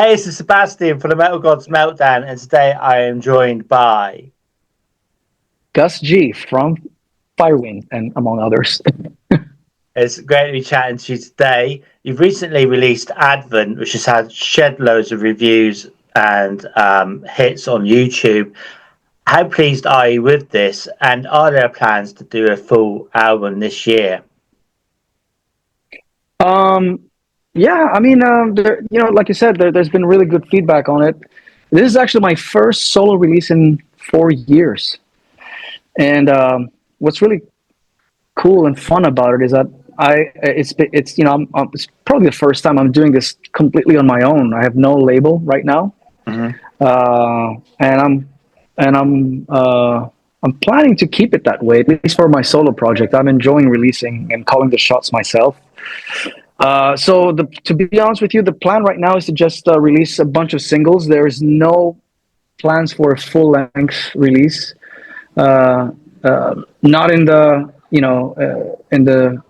Hey, this is Sebastian for the Metal Gods Meltdown, and today I am joined by. Gus G from Firewind, and among others. It's great to be chatting to you today. You've recently released Advent, which has had shed loads of reviews and hits on YouTube. How pleased are you with this? And are there plans to do a full album this year? um, yeah, I mean, like you said, there's been really good feedback on it. This is actually my first solo release in 4 years, and what's really cool and fun about it is that it's probably the first time I'm doing this completely on my own. I have no label right now, Mm-hmm. and I'm planning to keep it that way, at least for my solo project. I'm enjoying releasing and calling the shots myself. To be honest with you, the plan right now is to just release a bunch of singles. There is no plans for a full length release. Not in the in the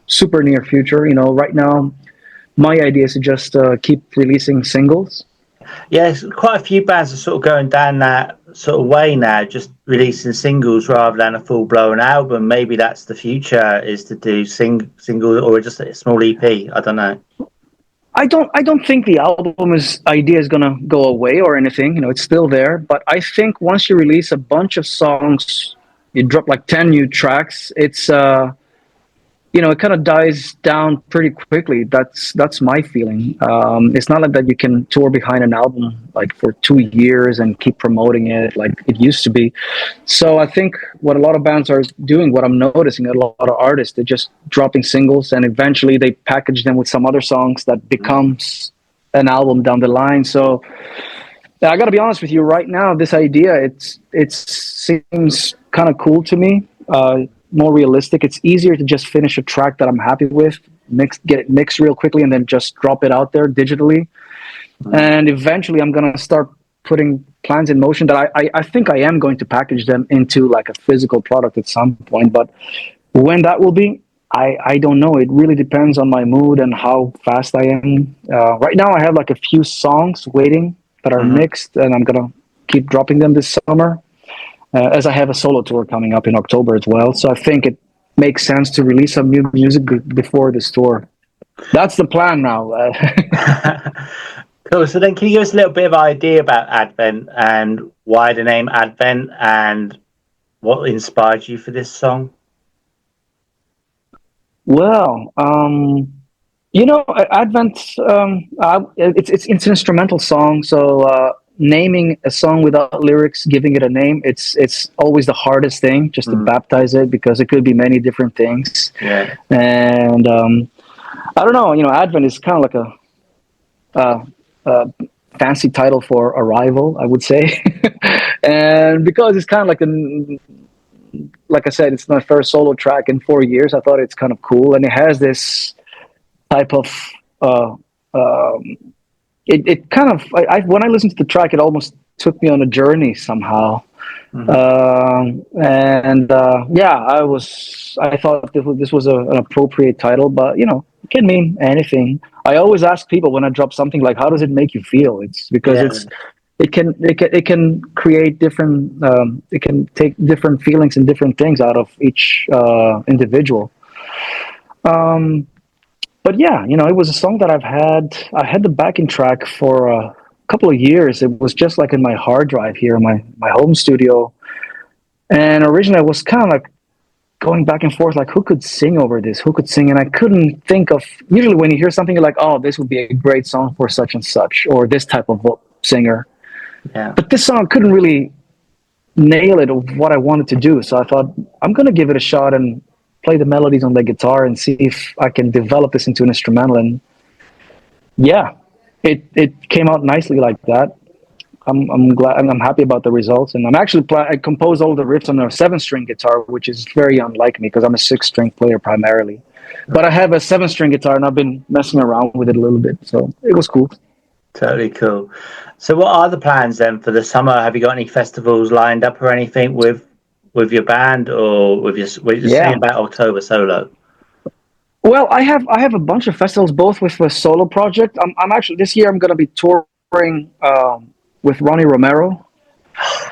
super near future. Right now, my idea is to just keep releasing singles. Yes, quite a few bands are sort of going down that sort of way now, just releasing singles rather than a full blown album. Maybe that's the future, is to do single or just a small EP. I don't know. I don't think the idea is gonna go away or anything. It's still there. But I think once you release a bunch of songs, you drop like 10 new tracks. It kind of dies down pretty quickly. That's my feeling. It's not like that you can tour behind an album like for 2 years and keep promoting it like it used to be. So I think what a lot of bands are doing, what I'm noticing, a lot of artists, they're just dropping singles and eventually they package them with some other songs that becomes an album down the line. So I got to be honest with you. Right now, this idea it seems kind of cool to me. More realistic. It's easier to just finish a track that I'm happy with, get it mixed real quickly, and then just drop it out there digitally. And eventually, I'm gonna start putting plans in motion that I think I am going to package them into like a physical product at some point. But when that will be, I don't know. It really depends on my mood and how fast I am. Right now, I have like a few songs waiting that are Mm-hmm. mixed, and I'm gonna keep dropping them this summer, as I have a solo tour coming up in October as well. So I think it makes sense to release some new music before this tour. That's the plan now. Cool. So then, can you give us a little bit of idea about Advent and why the name Advent and what inspired you for this song? Well, Advent. It's an instrumental song, so naming a song without lyrics, giving it a name, it's always the hardest thing, just to Mm. baptize it because it could be many different things. Yeah. And I don't know. Advent is kind of like uh, fancy title for Arrival, I would say. And because it's kind of like I said, it's my first solo track in 4 years. I thought it's kind of cool, and it has this type of. Uh, um, it kind of when I listened to the track, it almost took me on a journey somehow. Mm-hmm. And yeah, I thought this was an appropriate title, but it can mean anything. I always ask people when I drop something like, "How does it make you feel?" It's because Yeah. it can create different. It can take different feelings and different things out of each individual. Um, but yeah, it was a song that I had the backing track for a couple of years. It was just like in my hard drive here in my home studio. And originally I was kind of like going back and forth, like who could sing over this? Who could sing? And I couldn't think of, usually when you hear something, you're like, oh, this would be a great song for such and such, or this type of singer. Yeah. But this song couldn't really nail it of what I wanted to do. So I thought, I'm going to give it a shot and play the melodies on the guitar and see if I can develop this into an instrumental. And yeah, it came out nicely like that. I'm glad and I'm happy about the results. And I composed all the riffs on a 7-string guitar, which is very unlike me because I'm a 6-string player primarily. But I have a 7-string guitar and I've been messing around with it a little bit, so it was cool. Totally cool. So, what are the plans then for the summer? Have you got any festivals lined up or anything with your band, or with your what you're saying Yeah. about October solo? Well, I have a bunch of festivals, both with a solo project. I'm actually this year I'm going to be touring touring with Ronnie Romero.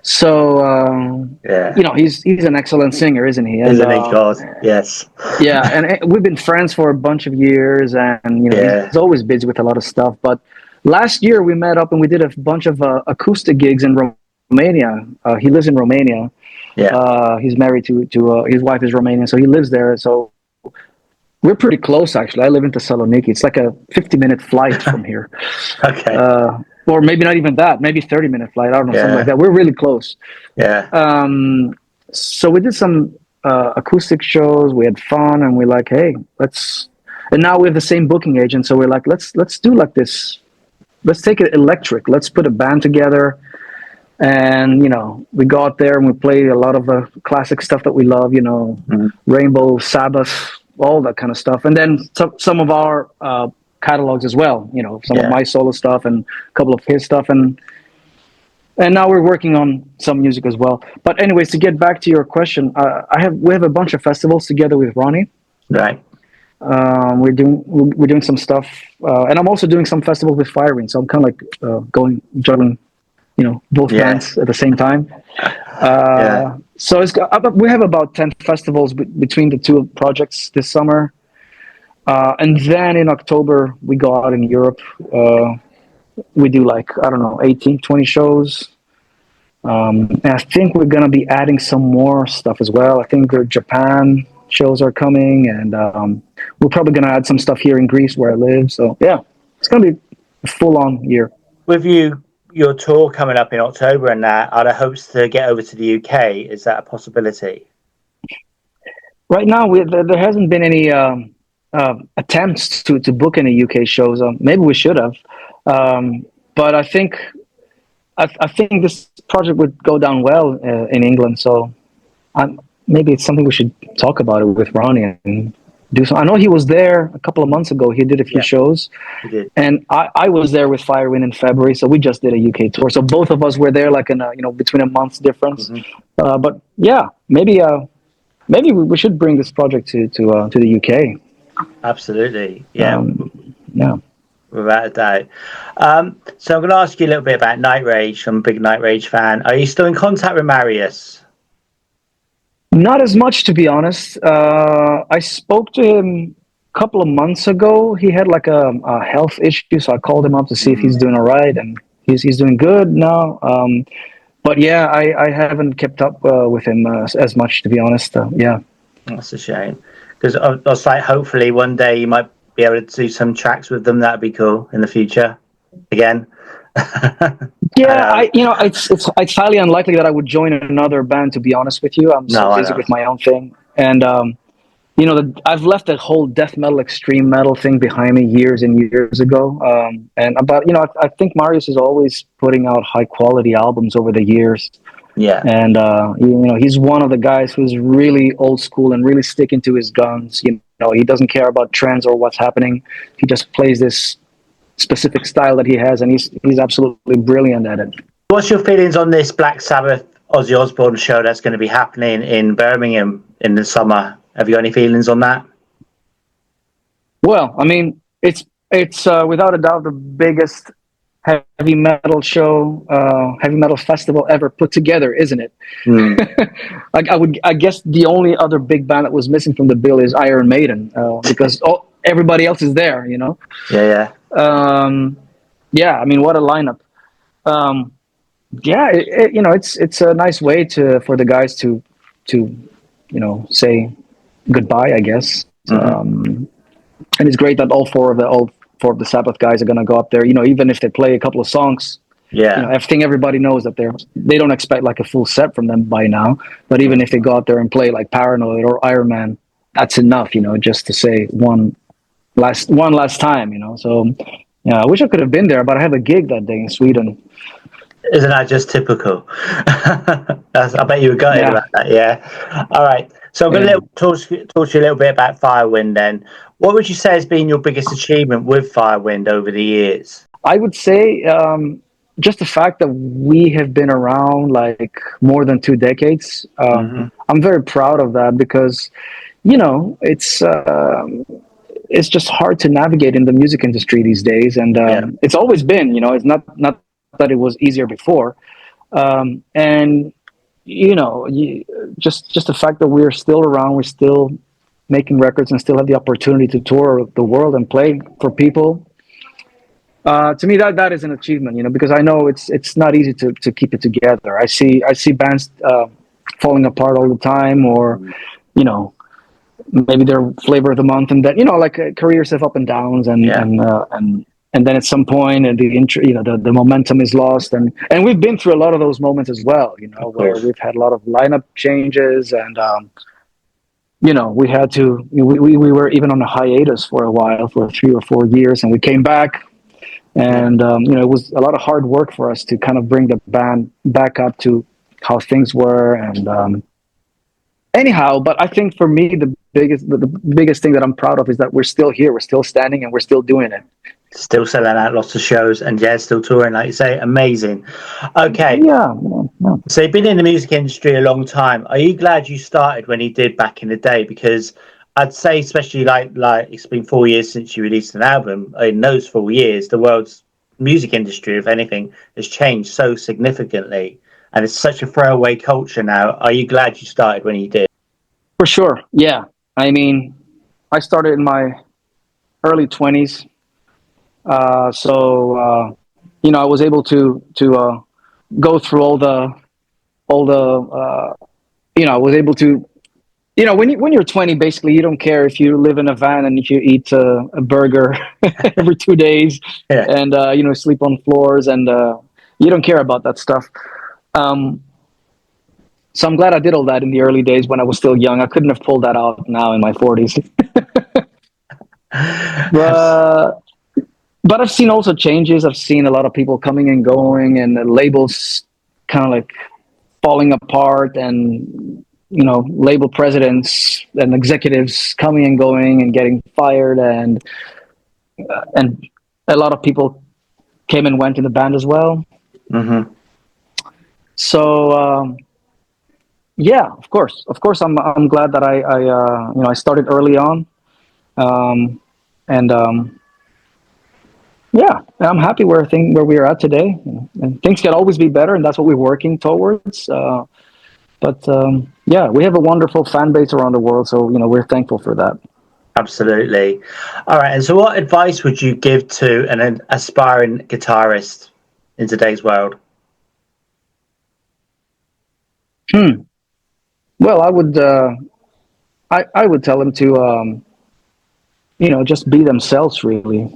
So Yeah. you know, he's an excellent singer, isn't he? And Isn't he God? Yes. yeah, and we've been friends for a bunch of years, and you know, Yeah. he's always busy with a lot of stuff. But last year we met up and we did a bunch of acoustic gigs in Romania. He lives in Romania. Yeah. He's married to his wife is Romanian, so he lives there. So we're pretty close, actually. I live in Thessaloniki. It's like a 50-minute flight from here, Okay. or maybe not even that. Maybe 30-minute flight. I don't know, something like Yeah. that. We're really close. Yeah. So we did some acoustic shows. We had fun, and we're like, hey, let's. And now we have the same booking agent, so we're like, let's do like this. Let's take it electric. Let's put a band together, and you know, we go out there and we play a lot of the classic stuff that we love. You know, Rainbow, Sabbath, all that kind of stuff, and then some of our catalogs as well. You know, some of Yeah. my solo stuff and a couple of his stuff, and now we're working on some music as well. But anyways, to get back to your question, we have a bunch of festivals together with Ronnie. Right. We're doing some stuff, and I'm also doing some festivals with Firewind. So I'm kind of like juggling, you know, both Yeah. bands at the same time. Yeah. So we have about 10 festivals between the two projects this summer, and then in October we go out in Europe. We do like, I don't know, 18, 20 shows. And I think we're going to be adding some more stuff as well. I think the Japan shows are coming, and we're probably going to add some stuff here in Greece where I live. So yeah, it's going to be a full-on year. With your tour coming up in October and that, are there hopes to get over to the UK? Is that a possibility? Right now, there hasn't been any attempts to book any UK shows. Maybe we should have. But I think this project would go down well in England. So maybe it's something we should talk about it with Ronnie and do so. I know he was there a couple of months ago. He did a few shows, He did. and I was there with Firewind in February. So we just did a UK tour. So both of us were there, like in between a month's difference. But yeah, maybe we should bring this project to the UK. Absolutely. Yeah. Yeah. Without a doubt. So I'm going to ask you a little bit about Night Rage. I'm a big Night Rage fan. Are you still in contact with Marius? Not as much, to be honest. I spoke to him a couple of months ago. He had like a health issue, so I called him up to see if he's doing all right, and he's doing good now. But yeah, I haven't kept up with him as much, to be honest. Yeah. That's a shame. Because I was like, hopefully one day you might be able to do some tracks with them. That'd be cool in the future. Again. Yeah, it's highly unlikely that I would join another band. To be honest with you, I'm so busy with my own thing, and I've left that whole death metal, extreme metal thing behind me years and years ago. I think Marius is always putting out high quality albums over the years. Yeah, and he's one of the guys who's really old school and really sticking to his guns. He doesn't care about trends or what's happening. He just plays this specific style that he has, and he's absolutely brilliant at it. What's your feelings on this Black Sabbath Ozzy Osbourne show that's going to be happening in Birmingham in the summer? Have you got any feelings on that? Well, I mean, it's without a doubt the biggest heavy metal show, heavy metal festival ever put together, isn't it? I guess the only other big band that was missing from the bill is Iron Maiden, because everybody else is there, Yeah. I mean, what a lineup. It's a nice way for the guys to say goodbye, I guess. And it's great that all four of the Sabbath guys are going to go up there, even if they play a couple of songs. I think everybody knows that they don't expect like a full set from them by now, but even if they go out there and play like Paranoid or Iron Man, that's enough, just to say one last time, so yeah, I wish I could have been there, but I have a gig that day in Sweden. Isn't that just typical? I bet you were gutted about that. Yeah. All right. So I'm going to talk to you a little bit about Firewind then. What would you say has been your biggest achievement with Firewind over the years? I would say just the fact that we have been around like more than 2 decades. I'm very proud of that because, it's it's just hard to navigate in the music industry these days, and it's always been, it's not that it was easier before, and just the fact that we're still around, we're still making records and still have the opportunity to tour the world and play for people. To me, that is an achievement, because I know it's not easy to keep it together. I see bands falling apart all the time, or maybe they're flavor of the month, and that like careers have up and downs, and then at some point, and the momentum is lost, and we've been through a lot of those moments as well, where we've had a lot of lineup changes, and we had to we were even on a hiatus for a while, for 3 or 4 years, and we came back. And, it was a lot of hard work for us to kind of bring the band back up to how things were. And anyhow, but I think for me, the biggest thing that I'm proud of is that we're still here, we're still standing, and we're still doing it. Still selling out lots of shows, and still touring, like you say. Amazing. Okay. Yeah. So you've been in the music industry a long time. Are you glad you started when you did back in the day? Because I'd say, especially like it's been 4 years since you released an album. In those 4 years, the world's music industry, if anything, has changed so significantly, and it's such a throwaway culture now. Are you glad you started when you did? For sure. Yeah. I mean, I started in my early 20s, so I was able to go through all the I was able to. When you're 20, basically, you don't care if you live in a van and if you eat a burger every 2 days, and sleep on floors, and you don't care about that stuff. So I'm glad I did all that in the early days when I was still young. I couldn't have pulled that out now in my 40s. But I've seen also changes. I've seen a lot of people coming and going, and the labels kind of like falling apart, and label presidents and executives coming and going and getting fired, and a lot of people came and went in the band as well. Mm-hmm. So of course, I'm glad that I started early on, and I'm happy where we are at today, and things can always be better, and that's what we're working towards. But we have a wonderful fan base around the world, so we're thankful for that. Absolutely. All right. And so, what advice would you give to an aspiring guitarist in today's world? Well, I would tell them to just be themselves, really.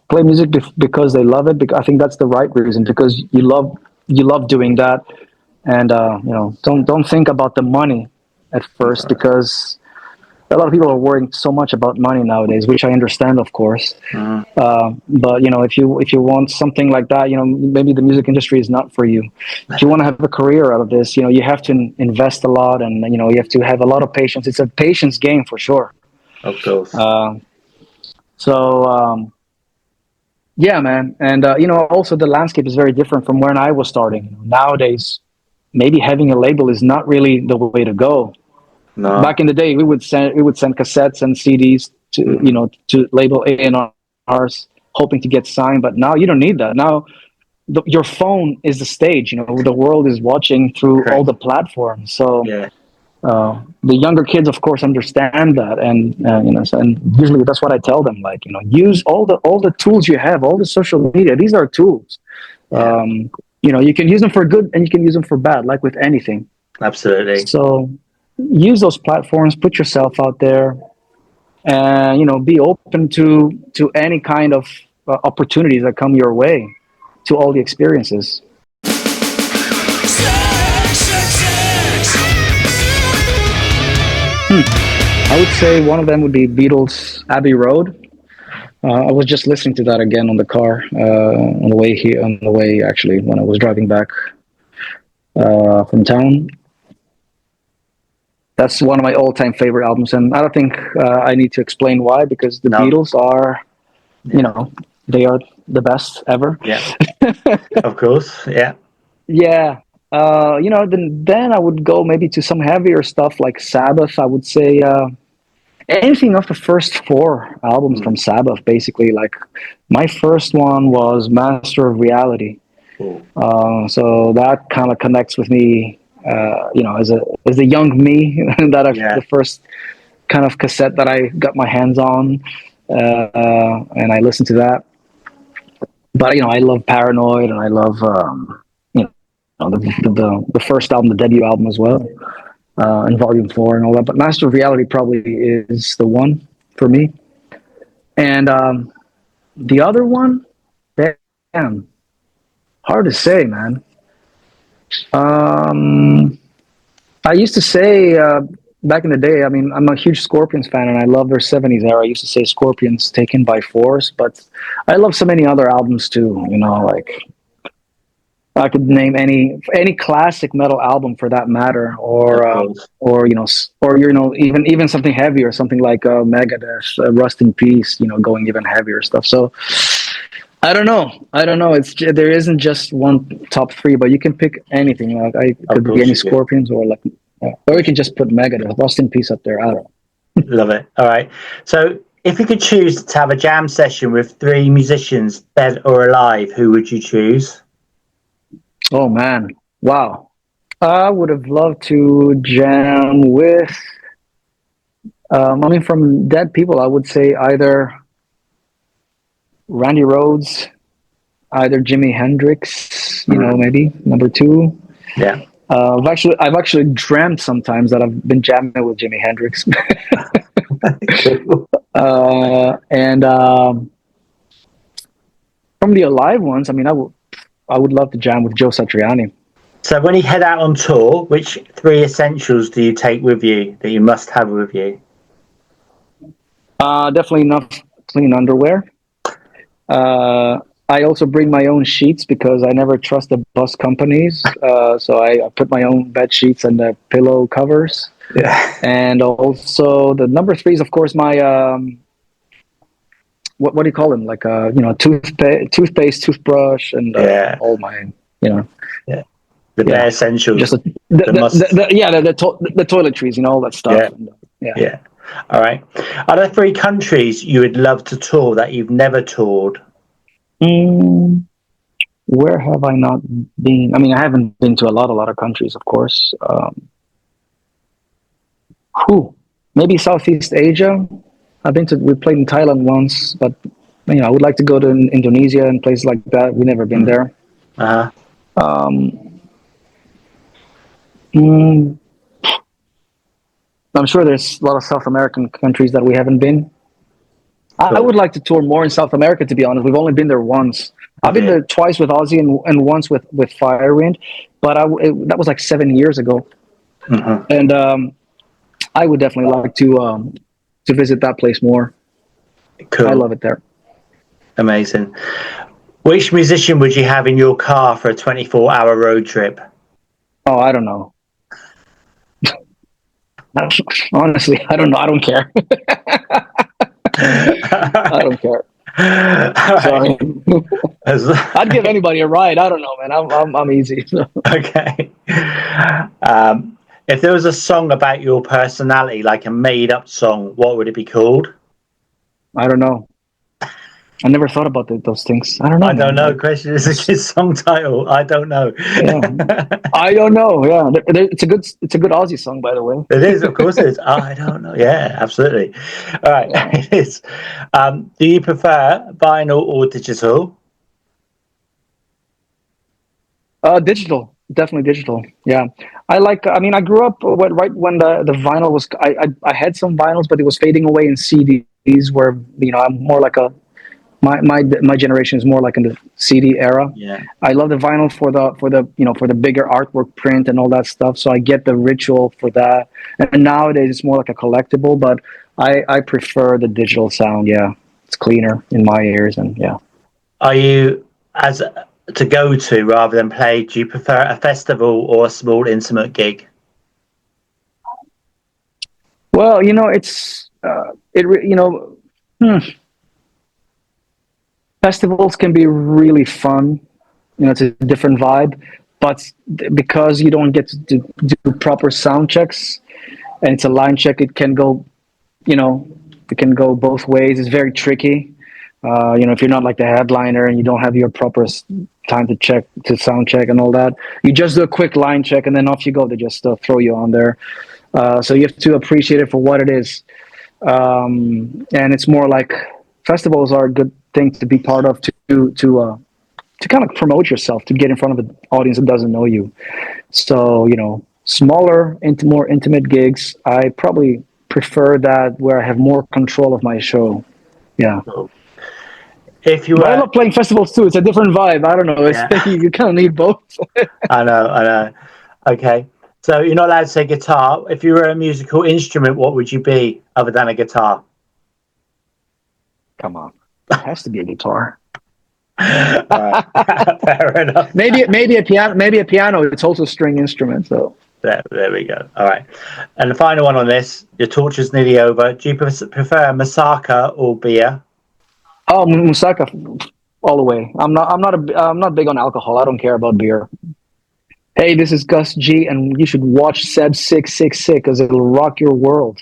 Play music because they love it. Because I think that's the right reason, because you love doing that, and don't think about the money at first, because a lot of people are worrying so much about money nowadays, which I understand, of course. But if you want something like that, maybe the music industry is not for you. If you want to have a career out of this, you have to invest a lot, and you have to have a lot of patience. It's a patience game for sure. Of course. Yeah, man. And, also the landscape is very different from when I was starting. Nowadays, maybe having a label is not really the way to go. No. Back in the day, we would send cassettes and CDs to label A&Rs, hoping to get signed. But now you don't need that. Now your phone is the stage. The world is watching through all the platforms. So the younger kids, of course, understand that, and and usually that's what I tell them. Like, use all the tools you have, all the social media. These are tools. You can use them for good, and you can use them for bad, like with anything. Absolutely. So use those platforms, put yourself out there, and be open to any kind of opportunities that come your way, to all the experiences. I would say one of them would be Beatles' Abbey Road. I was just listening to that again on the car on the way actually, when I was driving back from town. That's one of my all-time favorite albums, and I don't think I need to explain why, because the Beatles are, they are the best ever. Yeah, of course. Yeah. Yeah. Then I would go maybe to some heavier stuff like Sabbath. I would say anything of the first four albums from Sabbath, basically. Like my first one was Master of Reality, Cool. so that kind of connects with me. As a young me, Yeah. the first kind of cassette that I got my hands on, and I listened to that. But I love Paranoid, and I love the first album, the debut album as well, and Volume 4 and all that. But Master of Reality probably is the one for me. And the other one, damn, hard to say, man. I used to say back in the day, I mean, I'm a huge Scorpions fan, and I love their 70s era. I used to say Scorpions Taken by Force, but I love so many other albums too, like I could name any classic metal album for that matter, even something heavier, something like Megadeth, Rust in Peace, going even heavier stuff. So I don't know. There isn't just one top three, but you can pick anything. Like I could be any Scorpions or or you can just put Megadeth, Rust in Peace up there. I don't know. Love it. All right. So if you could choose to have a jam session with three musicians, dead or alive, who would you choose? Oh man, wow! I would have loved to jam with. From dead people, I would say either Randy Rhoads, either Jimi Hendrix. Maybe number two. Yeah. I've actually dreamt sometimes that I've been jamming with Jimi Hendrix. And from the alive ones, I mean, I would love to jam with Joe Satriani. So when you head out on tour, which three essentials do you take with you that you must have with you? Definitely enough clean underwear. I also bring my own sheets because I never trust the bus companies. So I put my own bed sheets and the pillow covers. Yeah. And also the number three is, of course, my what do you call them? Like toothpaste, toothbrush, and all my Yeah. The bare essentials. Just the toiletries, all that stuff. Yeah. All right. Are there three countries you would love to tour that you've never toured? Where have I not been? I mean, I haven't been to a lot of countries, of course. Maybe Southeast Asia. We played in Thailand once, but I would like to go to Indonesia and places like that. We've never been there. I'm sure there's a lot of South American countries that we haven't been. Cool. I would like to tour more in South America, to be honest. We've only been there once. I've been there twice with Ozzy and once with Firewind, but that was like 7 years ago. Mm-hmm. And I would definitely like to visit that place more. Cool. I love it there. Amazing. Which musician would you have in your car for a 24-hour road trip? Oh, I don't know. Honestly, I don't know. I don't care. I don't care. Sorry. I'd give anybody a ride. I don't know, man. I'm easy. So. Okay. If there was a song about your personality, like a made-up song, what would it be called? I don't know. I never thought about those things. I don't know. I don't know. Question is a good song title. I don't know. Yeah. I don't know. Yeah, it's a good Aussie song, by the way. It is, of course, it is. I don't know. Yeah, absolutely. All right, it is. Do you prefer vinyl or digital? Digital, definitely digital. Yeah, I grew up right when the vinyl was. I had some vinyls, but it was fading away in CDs. Where I'm more like a. My generation is more like in the CD era. Yeah. I love the vinyl for the bigger artwork print and all that stuff. So I get the ritual for that. And nowadays it's more like a collectible, but I prefer the digital sound. Yeah, it's cleaner in my ears, and yeah. Are you to go to rather than play? Do you prefer a festival or a small intimate gig? Well, it's Festivals can be really fun. It's a different vibe, but because you don't get to do proper sound checks and it's a line check, it can go you know, it can go both ways. It's very tricky. You know, if you're not like the headliner and you don't have your proper time to sound check and all that, you just do a quick line check and then off you go. They just throw you on there. So you have to appreciate it for what it is. And it's more like festivals are a good thing to be part of to kind of promote yourself, to get in front of an audience that doesn't know you. So, you know, smaller, more intimate gigs, I probably prefer that, where I have more control of my show. Yeah. Cool. If you But I love playing festivals too. It's a different vibe. I don't know. It's, you kind of need both. I know. Okay. So you're not allowed to say guitar. If you were a musical instrument, what would you be other than a guitar? Come on. It has to be a guitar. Right. Fair enough. Maybe a piano. Maybe a piano. It's also a string instrument. So there we go. All right. And the final one on this: your torture's nearly over. Do you prefer Masaka or beer? Oh, Musaka, all the way. I'm not big on alcohol. I don't care about beer. Hey, this is Gus G, and you should watch Seb 666 because it'll rock your world.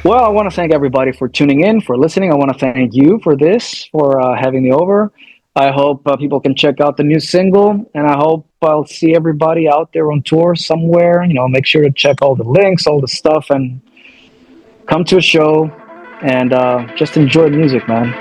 Well, I want to thank everybody for tuning in, for listening. I want to thank you for this, for having me over. I hope people can check out the new single, and I hope I'll see everybody out there on tour somewhere. You know, make sure to check all the links, all the stuff, and come to a show and just enjoy the music, man.